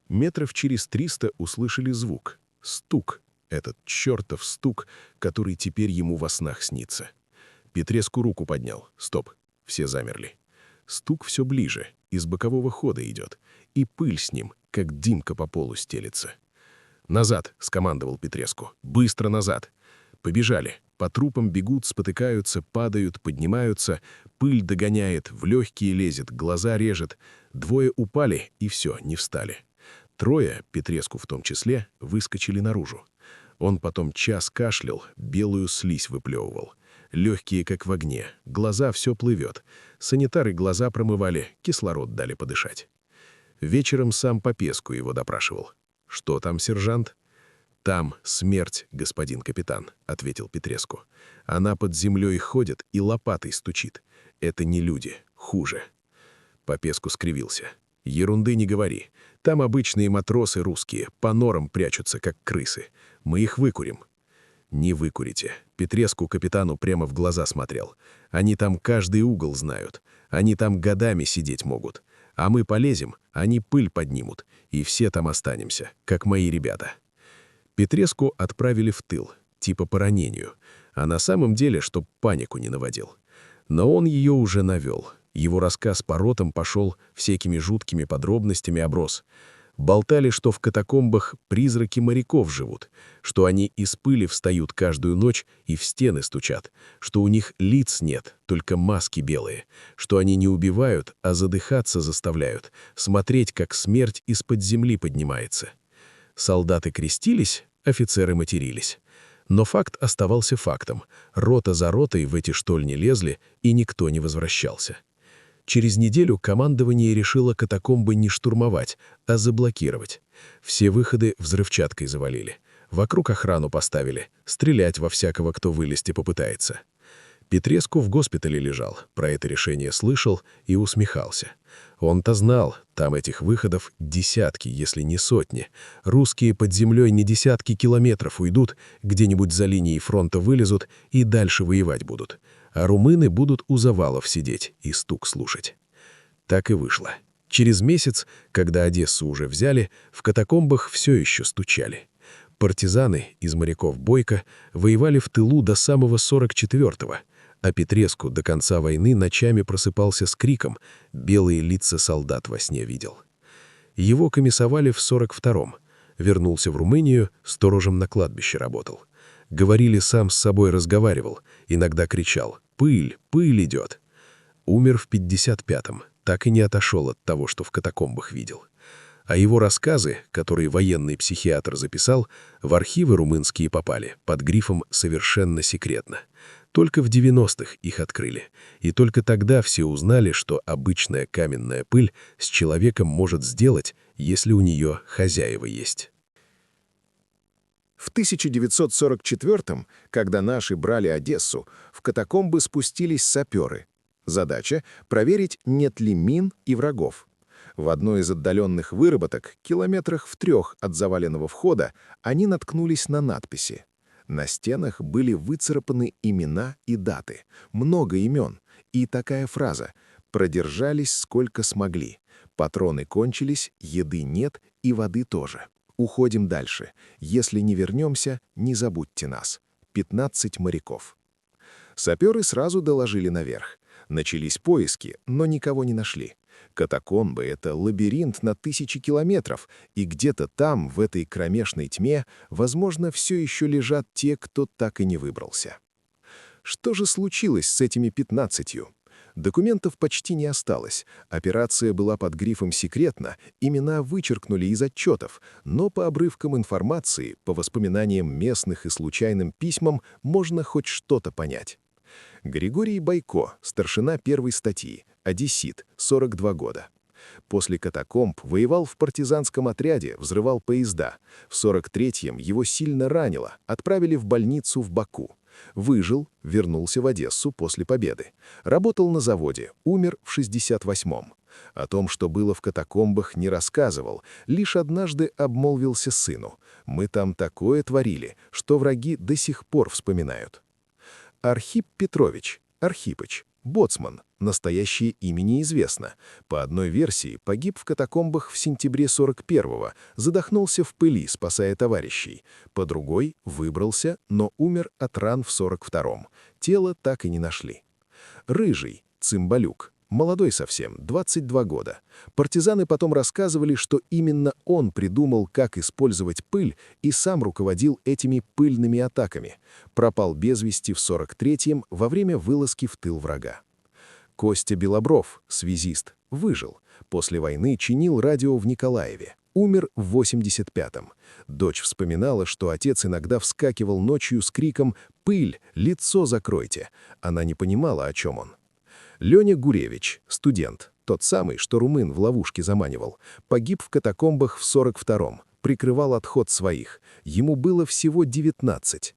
Метров через 300 услышали звук. Стук. Этот чертов стук, который теперь ему во снах снится. Петреску руку поднял. Стоп. Все замерли. Стук все ближе, из бокового хода идет. И пыль с ним, как дымка по полу стелется. «Назад!» — скомандовал Петреску. «Быстро назад!» Побежали. По трупам бегут, спотыкаются, падают, поднимаются. Пыль догоняет, в легкие лезет, глаза режет. Двое упали, и все, не встали. Трое, Петреску в том числе, выскочили наружу. Он потом час кашлял, белую слизь выплевывал. Легкие, как в огне, глаза все плывет. Санитары глаза промывали, кислород дали подышать. Вечером сам Попеску его допрашивал. «Что там, сержант?» «Там смерть, господин капитан», — ответил Петреску. «Она под землей ходит и лопатой стучит. Это не люди, хуже». Попеску скривился. «Ерунды не говори. Там обычные матросы русские, по норам прячутся, как крысы. Мы их выкурим». «Не выкурите». Петреску капитану прямо в глаза смотрел. «Они там каждый угол знают. Они там годами сидеть могут. А мы полезем, они пыль поднимут, и все там останемся, как мои ребята». Петреску отправили в тыл, типа по ранению, а на самом деле, чтоб панику не наводил. Но он ее уже навел. Его рассказ по ротам пошел, всякими жуткими подробностями оброс. Болтали, что в катакомбах призраки моряков живут, что они из пыли встают каждую ночь и в стены стучат, что у них лиц нет, только маски белые, что они не убивают, а задыхаться заставляют, смотреть, как смерть из-под земли поднимается. Солдаты крестились, офицеры матерились. Но факт оставался фактом. Рота за ротой в эти штольни лезли, и никто не возвращался. Через неделю командование решило катакомбы не штурмовать, а заблокировать. Все выходы взрывчаткой завалили. Вокруг охрану поставили, стрелять во всякого, кто вылезти попытается. Петреску в госпитале лежал, про это решение слышал и усмехался. Он-то знал, там этих выходов десятки, если не сотни. Русские под землей не десятки километров уйдут, где-нибудь за линией фронта вылезут и дальше воевать будут. А румыны будут у завалов сидеть и стук слушать. Так и вышло. Через месяц, когда Одессу уже взяли, в катакомбах все еще стучали. Партизаны из моряков Бойко воевали в тылу до самого 44-го, а Петреску до конца войны ночами просыпался с криком, белые лица солдат во сне видел. Его комиссовали в 42-м. Вернулся в Румынию, сторожем на кладбище работал. Говорили, сам с собой разговаривал, иногда кричал «Пыль, пыль идет!». Умер в 55-м, так и не отошел от того, что в катакомбах видел. А его рассказы, которые военный психиатр записал, в архивы румынские попали под грифом «совершенно секретно». Только в 90-х их открыли, и только тогда все узнали, что обычная каменная пыль с человеком может сделать, если у нее хозяева есть. В 1944-м, когда наши брали Одессу, в катакомбы спустились саперы. Задача — проверить, нет ли мин и врагов. В одной из отдаленных выработок, километрах в 3 от заваленного входа, они наткнулись на надписи. На стенах были выцарапаны имена и даты, много имен, и такая фраза «Продержались сколько смогли. Патроны кончились, еды нет и воды тоже. Уходим дальше. Если не вернемся, не забудьте нас. 15 моряков». Саперы сразу доложили наверх. Начались поиски, но никого не нашли. Катакомбы — это лабиринт на тысячи километров, и где-то там, в этой кромешной тьме, возможно, все еще лежат те, кто так и не выбрался. Что же случилось с этими 15? Документов почти не осталось. Операция была под грифом «секретно», имена вычеркнули из отчетов, но по обрывкам информации, по воспоминаниям местных и случайным письмам можно хоть что-то понять. Григорий Бойко, старшина первой статьи, одессит, 42 года. После катакомб воевал в партизанском отряде, взрывал поезда. В 43-м его сильно ранило, отправили в больницу в Баку. Выжил, вернулся в Одессу после победы. Работал на заводе, умер в 68-м. О том, что было в катакомбах, не рассказывал, лишь однажды обмолвился сыну. «Мы там такое творили, что враги до сих пор вспоминают». Архип Петрович, Архипыч, Боцман, настоящее имя неизвестно. По одной версии, погиб в катакомбах в сентябре 41-го, задохнулся в пыли, спасая товарищей. По другой, выбрался, но умер от ран в 42-м. Тело так и не нашли. Рыжий, Цымбалюк, молодой совсем, 22 года. Партизаны потом рассказывали, что именно он придумал, как использовать пыль, и сам руководил этими пыльными атаками. Пропал без вести в 43-м во время вылазки в тыл врага. Костя Белобров, связист, выжил. После войны чинил радио в Николаеве. Умер в 85-м. Дочь вспоминала, что отец иногда вскакивал ночью с криком «Пыль! Лицо закройте!». Она не понимала, о чем он. Леня Гуревич, студент, тот самый, что румын в ловушке заманивал, погиб в катакомбах в 42-м, прикрывал отход своих. Ему было всего 19.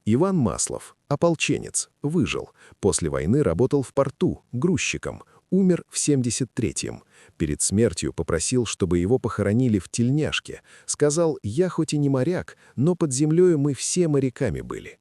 Иван Маслов, ополченец, выжил. После войны работал в порту, грузчиком. Умер в 73-м. Перед смертью попросил, чтобы его похоронили в тельняшке. Сказал: «Я хоть и не моряк, но под землей мы все моряками были».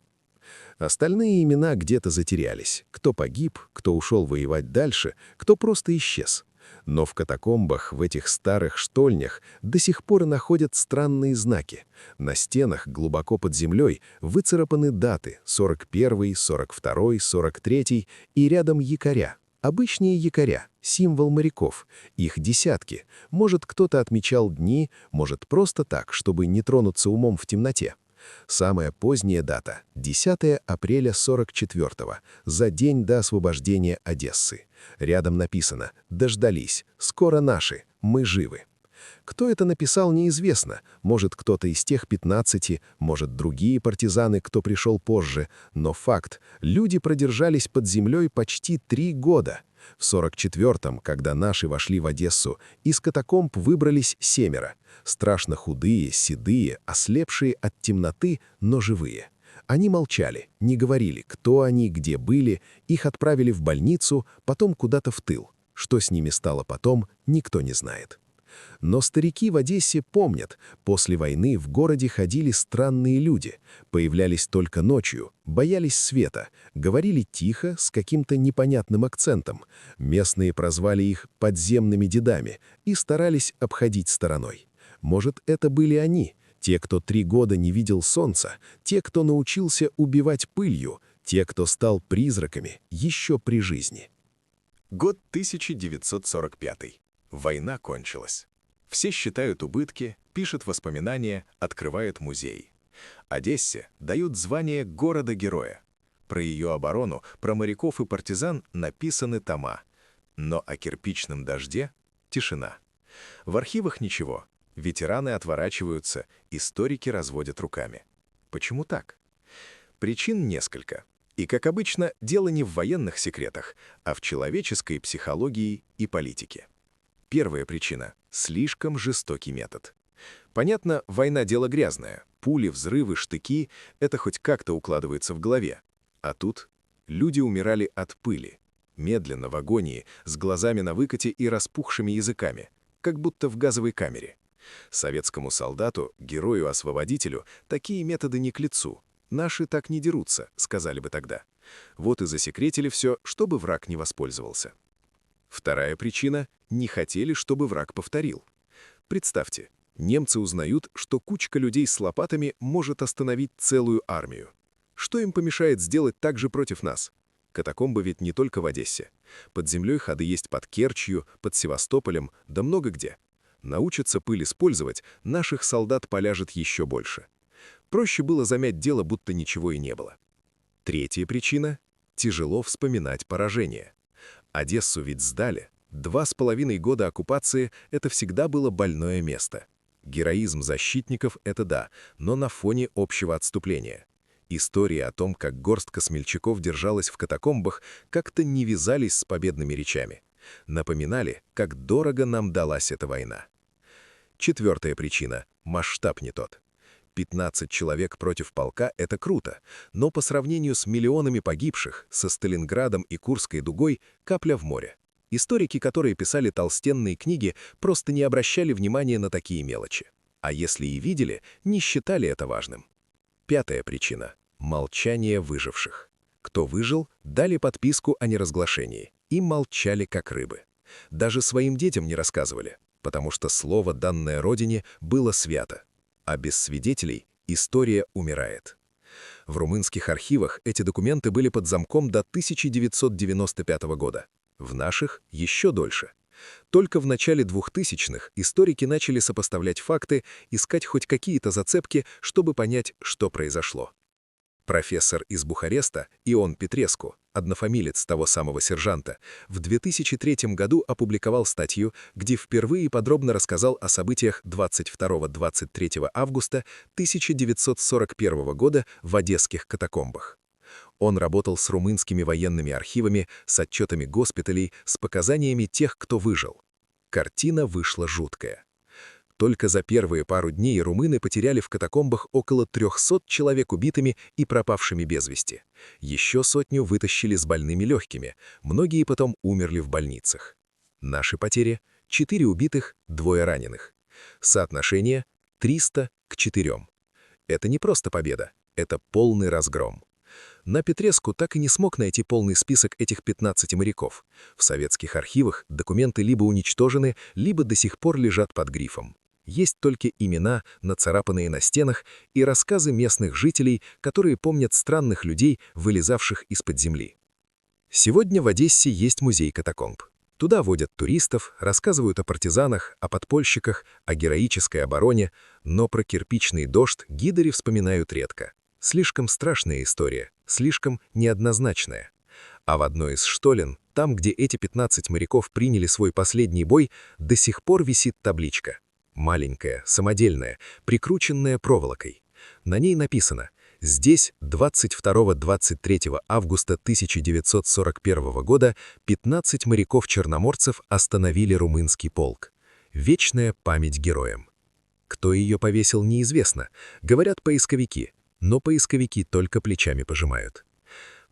Остальные имена где-то затерялись. Кто погиб, кто ушел воевать дальше, кто просто исчез. Но в катакомбах, в этих старых штольнях, до сих пор находят странные знаки. На стенах глубоко под землей выцарапаны даты 41-й, 42-й, 43-й и рядом якоря. Обычные якоря, символ моряков. Их десятки. Может, кто-то отмечал дни, может, просто так, чтобы не тронуться умом в темноте. Самая поздняя дата – 10 апреля 44-го, за день до освобождения Одессы. Рядом написано «Дождались, скоро наши, мы живы». Кто это написал, неизвестно. Может, кто-то из тех 15, может, другие партизаны, кто пришел позже. Но факт – люди продержались под землей почти 3 года. В 44-м, когда наши вошли в Одессу, из катакомб выбрались 7. Страшно худые, седые, ослепшие от темноты, но живые. Они молчали, не говорили, кто они, где были, их отправили в больницу, потом куда-то в тыл. Что с ними стало потом, никто не знает. Но старики в Одессе помнят, после войны в городе ходили странные люди, появлялись только ночью, боялись света, говорили тихо, с каким-то непонятным акцентом. Местные прозвали их «подземными дедами» и старались обходить стороной. Может, это были они, те, кто 3 года не видел солнца, те, кто научился убивать пылью, те, кто стал призраками еще при жизни. Год 1945. Война кончилась. Все считают убытки, пишут воспоминания, открывают музей. Одессе дают звание города-героя. Про ее оборону, про моряков и партизан написаны тома. Но о кирпичном дожде — тишина. В архивах ничего. Ветераны отворачиваются, историки разводят руками. Почему так? Причин несколько. И, как обычно, дело не в военных секретах, а в человеческой психологии и политике. Первая причина – слишком жестокий метод. Понятно, война – дело грязное. Пули, взрывы, штыки – это хоть как-то укладывается в голове. А тут люди умирали от пыли. Медленно, в агонии, с глазами на выкате и распухшими языками, как будто в газовой камере. Советскому солдату, герою-освободителю, такие методы не к лицу. «Наши так не дерутся», — сказали бы тогда. Вот и засекретили все, чтобы враг не воспользовался. Вторая причина – не хотели, чтобы враг повторил. Представьте, немцы узнают, что кучка людей с лопатами может остановить целую армию. Что им помешает сделать так же против нас? Катакомбы ведь не только в Одессе. Под землей ходы есть под Керчью, под Севастополем, да много где. Научатся пыль использовать, наших солдат поляжет еще больше. Проще было замять дело, будто ничего и не было. Третья причина – тяжело вспоминать поражение. Одессу ведь сдали. 2,5 года оккупации – это всегда было больное место. Героизм защитников – это да, но на фоне общего отступления. Истории о том, как горстка смельчаков держалась в катакомбах, как-то не вязались с победными речами. Напоминали, как дорого нам далась эта война. Четвертая причина – масштаб не тот. 15 человек против полка – это круто, но по сравнению с миллионами погибших, со Сталинградом и Курской дугой – капля в море. Историки, которые писали толстенные книги, просто не обращали внимания на такие мелочи. А если и видели, не считали это важным. Пятая причина – молчание выживших. Кто выжил, дали подписку о неразглашении и молчали как рыбы. Даже своим детям не рассказывали, потому что слово, данное родине, было свято. А без свидетелей история умирает. В румынских архивах эти документы были под замком до 1995 года. В наших — еще дольше. Только в начале 2000-х историки начали сопоставлять факты, искать хоть какие-то зацепки, чтобы понять, что произошло. Профессор из Бухареста Ион Петреску, однофамилец того самого сержанта, в 2003 году опубликовал статью, где впервые подробно рассказал о событиях 22-23 августа 1941 года в одесских катакомбах. Он работал с румынскими военными архивами, с отчетами госпиталей, с показаниями тех, кто выжил. Картина вышла жуткая. Только за первые пару дней румыны потеряли в катакомбах около 300 человек убитыми и пропавшими без вести. Еще сотню вытащили с больными легкими, многие потом умерли в больницах. Наши потери — 4 убитых, 2 раненых. Соотношение — 300 к 4. Это не просто победа, это полный разгром. На Петреску так и не смог найти полный список этих 15 моряков. В советских архивах документы либо уничтожены, либо до сих пор лежат под грифом. Есть только имена, нацарапанные на стенах, и рассказы местных жителей, которые помнят странных людей, вылезавших из-под земли. Сегодня в Одессе есть музей катакомб. Туда водят туристов, рассказывают о партизанах, о подпольщиках, о героической обороне, но про кирпичный дождь гидери вспоминают редко. Слишком страшная история, слишком неоднозначная. А в одной из штолен, там, где эти 15 моряков приняли свой последний бой, до сих пор висит табличка. Маленькая, самодельная, прикрученная проволокой. На ней написано: «Здесь 22-23 августа 1941 года 15 моряков-черноморцев остановили румынский полк. Вечная память героям». Кто ее повесил, неизвестно, говорят поисковики, но поисковики только плечами пожимают.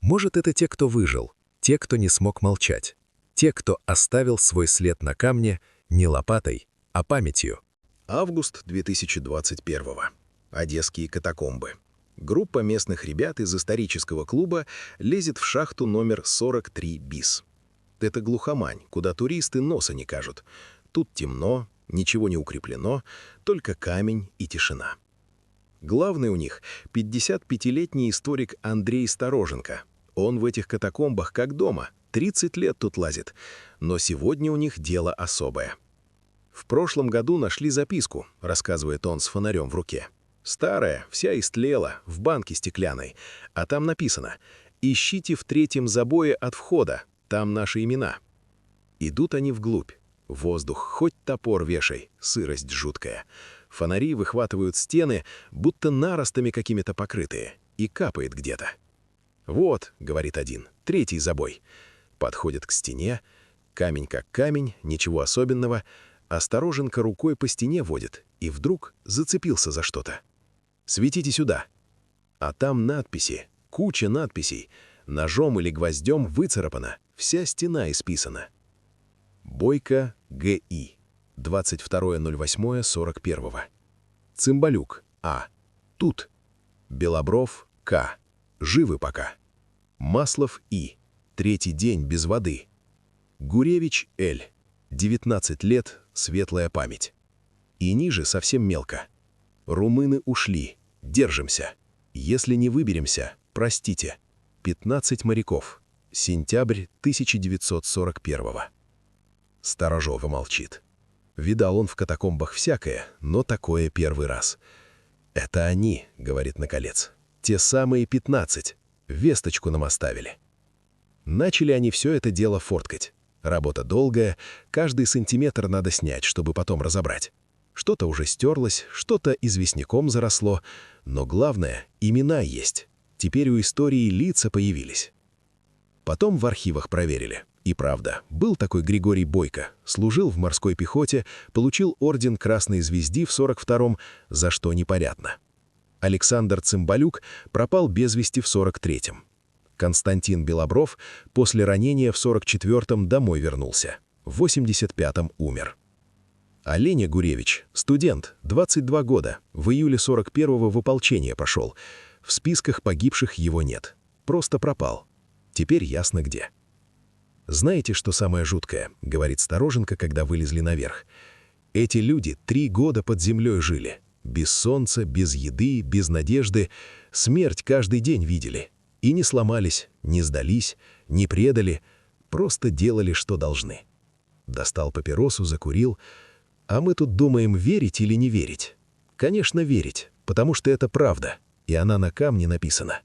Может, это те, кто выжил, те, кто не смог молчать, те, кто оставил свой след на камне не лопатой, а памятью. Август 2021-го. Одесские катакомбы. Группа местных ребят из исторического клуба лезет в шахту номер 43 БИС. Это глухомань, куда туристы носа не кажут. Тут темно, ничего не укреплено, только камень и тишина. Главный у них — 55-летний историк Андрей Стороженко. Он в этих катакомбах как дома, 30 лет тут лазит. Но сегодня у них дело особое. В прошлом году нашли записку, рассказывает он с фонарем в руке. Старая, вся истлела, в банке стеклянной. А там написано: «Ищите в 3-м забое от входа, там наши имена». Идут они вглубь. Воздух хоть топор вешай, сырость жуткая. Фонари выхватывают стены, будто наростами какими-то покрытые, и капает где-то. «Вот», — говорит один, — «3-й забой». Подходит к стене, камень как камень, ничего особенного. Остороженко рукой по стене водит, и вдруг зацепился за что-то. «Светите сюда». А там надписи, куча надписей, ножом или гвоздем выцарапана, вся стена исписана. Бойко Г.И. 22.08.41. Цымбалюк А. Тут. Белобров К. Живы пока. Маслов И. 3-й день без воды. Гуревич Л. 19 лет, светлая память. И ниже совсем мелко. Румыны ушли, держимся. Если не выберемся, простите. 15 моряков. Сентябрь 1941. Сторожова молчит. Видал он в катакомбах всякое, но такое первый раз. «Это они», — говорит наконец. «Те самые 15. Весточку нам оставили». Начали они все это дело форткать. Работа долгая, каждый сантиметр надо снять, чтобы потом разобрать. Что-то уже стерлось, что-то известняком заросло, но главное — имена есть. Теперь у истории лица появились. Потом в архивах проверили. И правда, был такой Григорий Бойко, служил в морской пехоте, получил орден Красной Звезды в 42-м, за что непонятно. Александр Цымбалюк пропал без вести в 43-м. Константин Белобров после ранения в 44-м домой вернулся, в 85-м умер. А Леня Гуревич, студент, 22 года, в июле 41-го в ополчение пошел. В списках погибших его нет. Просто пропал. Теперь ясно где. «Знаете, что самое жуткое?» — говорит Стороженко, когда вылезли наверх. «Эти люди 3 года под землей жили. Без солнца, без еды, без надежды. Смерть каждый день видели. И не сломались, не сдались, не предали. Просто делали, что должны». Достал папиросу, закурил. А мы тут думаем, верить или не верить. Конечно, верить, потому что это правда, и она на камне написана.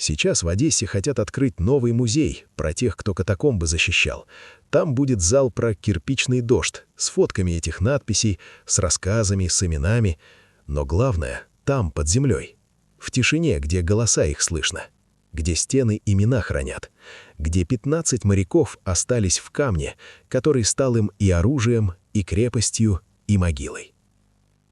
Сейчас в Одессе хотят открыть новый музей про тех, кто катакомбы защищал. Там будет зал про кирпичный дождь, с фотками этих надписей, с рассказами, с именами. Но главное, там, под землей, в тишине, где голоса их слышно, где стены имена хранят, где 15 моряков остались в камне, который стал им и оружием, и крепостью, и могилой.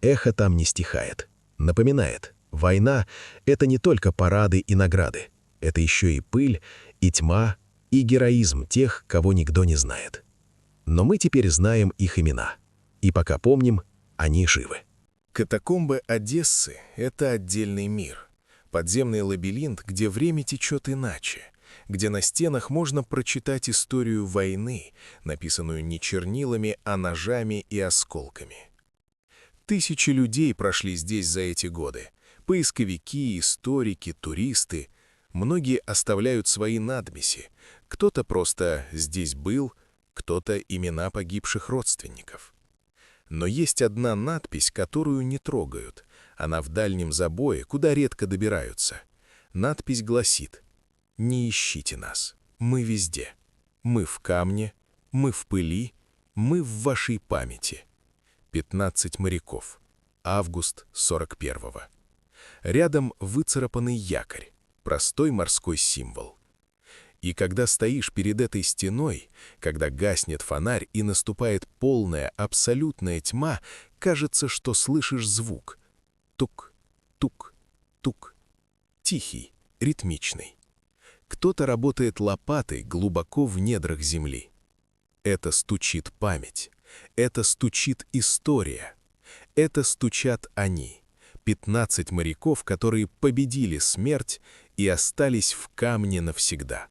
Эхо там не стихает, напоминает. Война — это не только парады и награды. Это еще и пыль, и тьма, и героизм тех, кого никто не знает. Но мы теперь знаем их имена. И пока помним, они живы. Катакомбы Одессы — это отдельный мир. Подземный лабиринт, где время течет иначе, где на стенах можно прочитать историю войны, написанную не чернилами, а ножами и осколками. Тысячи людей прошли здесь за эти годы. Поисковики, историки, туристы. Многие оставляют свои надписи. Кто-то просто здесь был, кто-то имена погибших родственников. Но есть одна надпись, которую не трогают. Она в дальнем забое, куда редко добираются. Надпись гласит: «Не ищите нас. Мы везде. Мы в камне, мы в пыли, мы в вашей памяти». 15 моряков. Август 41-го. Рядом выцарапанный якорь, простой морской символ. И когда стоишь перед этой стеной, когда гаснет фонарь и наступает полная, абсолютная тьма, кажется, что слышишь звук. Тук, тук, тук. Тихий, ритмичный. Кто-то работает лопатой глубоко в недрах земли. Это стучит память. Это стучит история. Это стучат они. 15 моряков, которые победили смерть и остались в камне навсегда.